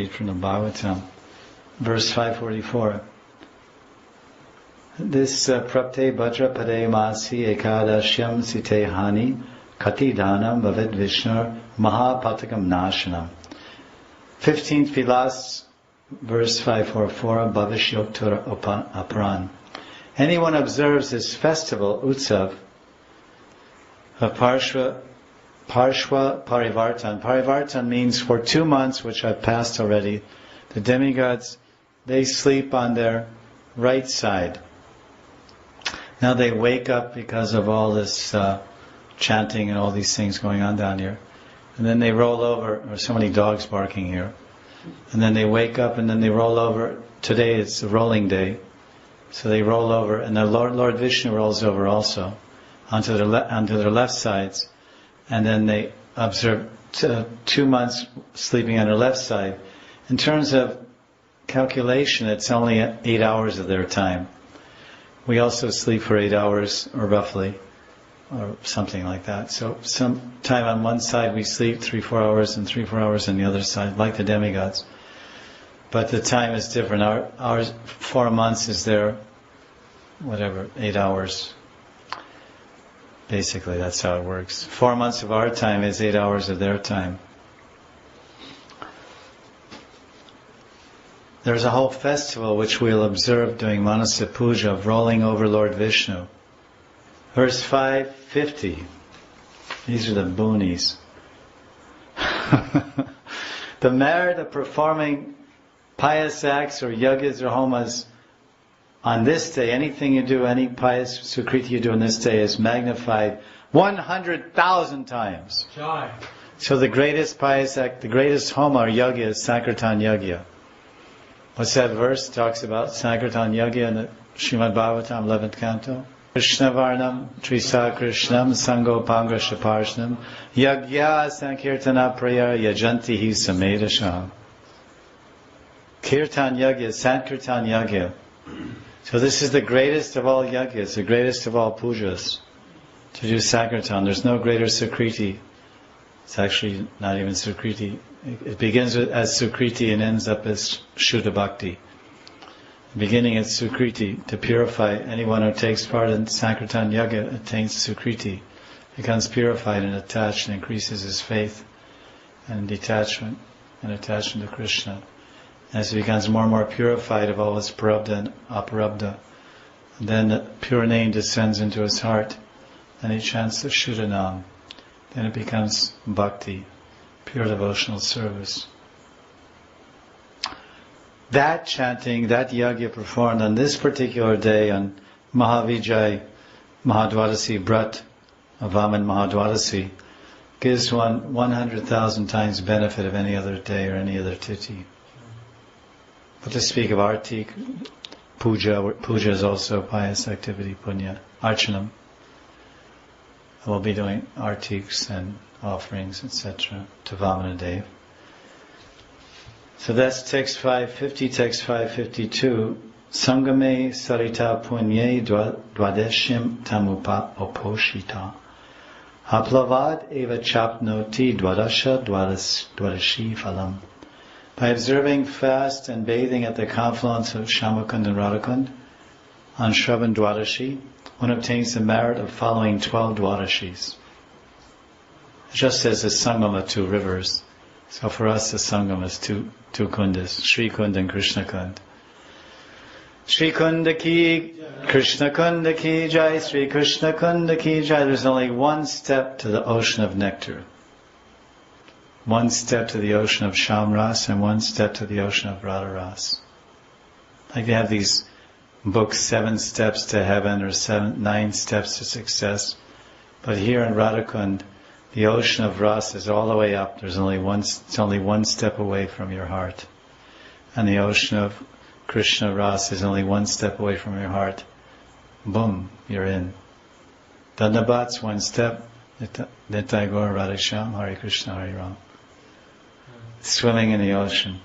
read from the Bhagavatam, verse 544. This prapte bhadra pade masi ekadashyam site hani kati dhanam bhavid vishnur mahapatakam nashanam. 15th Vilas, verse 544, Bhavishyoktura Aparan. Anyone observes this festival, Utsav, of Parshva Parivartan. Parivartan means for 2 months, which I've passed already, the demigods, they sleep on their right side. Now they wake up because of all this chanting and all these things going on down here. And then they roll over. There's so many dogs barking here. And then they wake up and then they roll over. Today it's a rolling day. So they roll over, and the Lord Vishnu rolls over also onto their left sides. And then they observe 2 months sleeping on their left side. In terms of calculation, it's only 8 hours of their time. We also sleep for 8 hours, or roughly, or something like that. So some time on one side we sleep 3-4 hours, and 3-4 hours on the other side, like the demigods. But the time is different. Our 4 months is their, 8 hours. Basically, that's how it works. 4 months of our time is 8 hours of their time. There's a whole festival which we'll observe during Manasa Puja of rolling over Lord Vishnu. Verse 550. These are the boonies. The merit of performing pious acts or yagas or homas on this day, anything you do, any pious sukriti you do on this day is magnified 100,000 times. Jai. So the greatest pious act, the greatest homa or yagya is Sankirtan Yagya. What's that verse? It talks about Sankirtan Yagya in the Srimad Bhagavatam, 11th canto. Krishna Varnam, Trisa Krishnam, Sango Panga Shaparshnam, Yagya Sankirtana Praya Yajanti Hi Samedasham. Kirtan Yagya, Sankirtan Yagya. So this is the greatest of all yagyas, the greatest of all pujas. To do Sankirtan, there's no greater sukriti. It's actually not even sukriti. It begins as sukriti and ends up as Shuddha Bhakti. Beginning at sukriti, to purify anyone who takes part in Sankirtan Yaga attains sukriti, becomes purified and attached and increases his faith and detachment and attachment to Krishna. As he becomes more and more purified of all his prarabdha and aparabdha, then the pure name descends into his heart, and he chants the Shuddha Nam. Then it becomes bhakti, pure devotional service. That chanting, that yagya performed on this particular day on Mahavijay Mahadwadasi Brat of Vaman Mahadwadasi gives one 100,000 times benefit of any other day or any other tithi. But to speak of artik, puja is also a pious activity, punya, archanam. We'll be doing artiks and offerings, etc. to Vamanadev. So that's text 550, text 552. Sangame sarita punye dwadeshim tamupa oposhita. Haplavad eva chapnoti dwadasha dwadashi phalam. By observing fast and bathing at the confluence of Shamakund and Radhakund on Shravan Dwadashi, one obtains the merit of following 12 Dwadashis. Just as the Sangam of 2 rivers. So for us the Sangam is two kundas, Sri Kund and Krishna Kund. Sri Kunda ki, Krishna Kunda ki jai, Sri Krishna Kunda ki jai. There's only one step to the ocean of nectar. One step to the ocean of Shamras and one step to the ocean of Radharas. Like they have these books, 7 steps to heaven or 9 steps to success. But here in Radhakund, the ocean of Ras is all the way up. It's only one step away from your heart. And the ocean of Krishna Ras is only one step away from your heart. Boom, you're in. Dandabat's one step. Nitai Gaur Radhesham, Hare Krishna, Hare Ram. Swimming in the ocean.